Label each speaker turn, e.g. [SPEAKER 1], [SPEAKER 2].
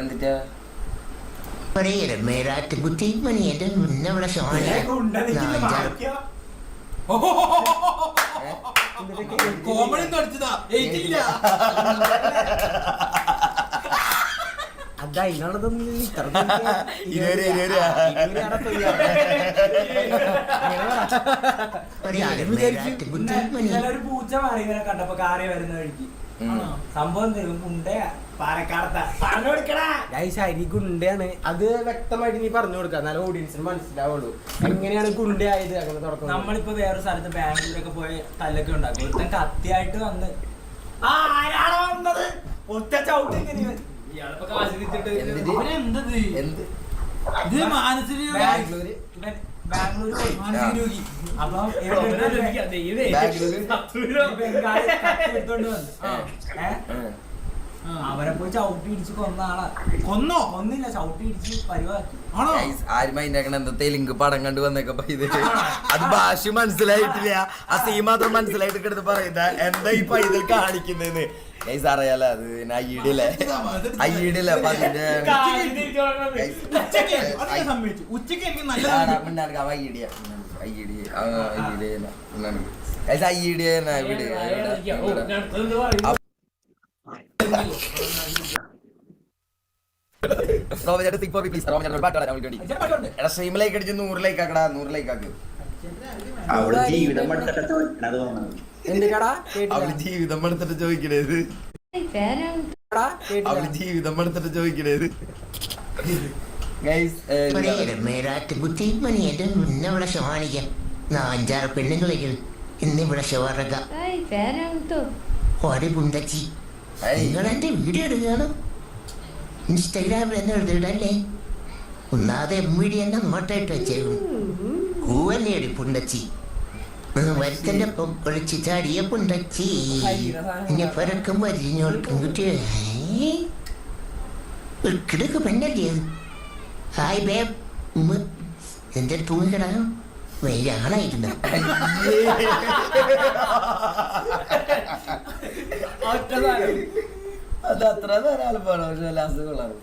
[SPEAKER 1] എന്നിട്ടാ
[SPEAKER 2] മേരാറ്റ് കുത്തി മണിയുടെ മുന്നവിടെ
[SPEAKER 3] കോമഡി കളിച്ചതാ
[SPEAKER 4] പൂച്ച മാറി കണ്ടപ്പോ കാറി വരുന്ന വഴിക്ക് സംഭവം
[SPEAKER 5] ശരി ഗുണ്ടയാണ് അത് വ്യക്തമായിട്ട് നീ പറഞ്ഞു കൊടുക്കുക എന്നാലും ഓഡിയൻസിന് മനസ്സിലാവുള്ളൂ എങ്ങനെയാണ് ഗുണ്ടയായത് അങ്ങനെ തുടക്കം.
[SPEAKER 4] നമ്മളിപ്പോ വേറെ സ്ഥലത്ത് ബാംഗ്ലൂരൊക്കെ പോയി തല്ലൊക്കെ ഉണ്ടാക്കും ഒരുത്തൻ കത്തിയായിട്ട് വന്ന് ആരാണ് വന്നത് ഒറ്റ ചവിട്ടി ഇയാളിപ്പോ കാശ് തിരിച്ചിട്ട്
[SPEAKER 1] എന്ത്
[SPEAKER 4] ബാംഗ്ലൂര് അപ്പൊ എടുത്തോണ്ട് വന്നു അവരെ പോയി ചവിട്ടി ഇടിച്ച് കൊന്ന ആളാ. കൊന്നില്ല, ചവിട്ടി ഇടിച്ച് പരിവാക്കി.
[SPEAKER 1] ആരും അതിന്റെ എന്താ ലിങ്ക് പടം കണ്ടു വന്നേക്കപ്പ ഇത് അത് ഭാഷ മനസ്സിലായിട്ടില്ല. ആ സീ മാത്രം മനസ്സിലായിട്ട് കിടന്ന് പറയുന്ന എന്താ ഈ പൈതൽ കാണിക്കുന്നതെന്ന് ഗൈസ് അറിയാലോ. അത് അയ്യടിയല്ലേ അപ്പൊ അതിന്റെ സ്ട്രീമിലേക്ക് അടിച്ച് 100 ആക്കടാ. 100 ആക്ക്.
[SPEAKER 6] അവള് ജീവിതം എടുത്തിട്ട്
[SPEAKER 1] ചോദിക്കണേത് അവള് ജീവിതം എടുത്തിട്ട് ചോദിക്കണേത്
[SPEAKER 2] മേരാറ്റ് കുത്തി മണിയുടെ മുന്നവിടെ കാണിക്കാം 5-6 പെണ്ണുങ്ങളെങ്കിൽ ഇന്നിവിടെ ഷോറക ഒരു പുണ്ടച്ചി. നിങ്ങൾ എന്റെ വീഡിയോ എടുക്കുകയാണ് ഇൻസ്റ്റാഗ്രാമിൽ എന്ന് എഴുതിയിടല്ലേ. ഒന്നാതെ എംവിഡി എന്നെ അങ്ങോട്ടായിട്ട് വെച്ചേക്കും. കൂവല്ലേടി പുണ്ടച്ചി വരുത്തന്റെ പൊളിച്ച് ചാടിയ പുണ്ടച്ചി ഇനി പിറക്കും വരിഞ്ഞോൾക്കും കിട്ടിയ കിടക്ക് പെണ്ണല്ലേ. ഹായ് ബേബ് എന്റെ തൂങ്ങിക്കിടാ ആളായിരുന്നു.
[SPEAKER 1] അത് അത്ര നേരം ആൾ പോണോ ലാസ്റ്റ് കൊള്ളാറ്.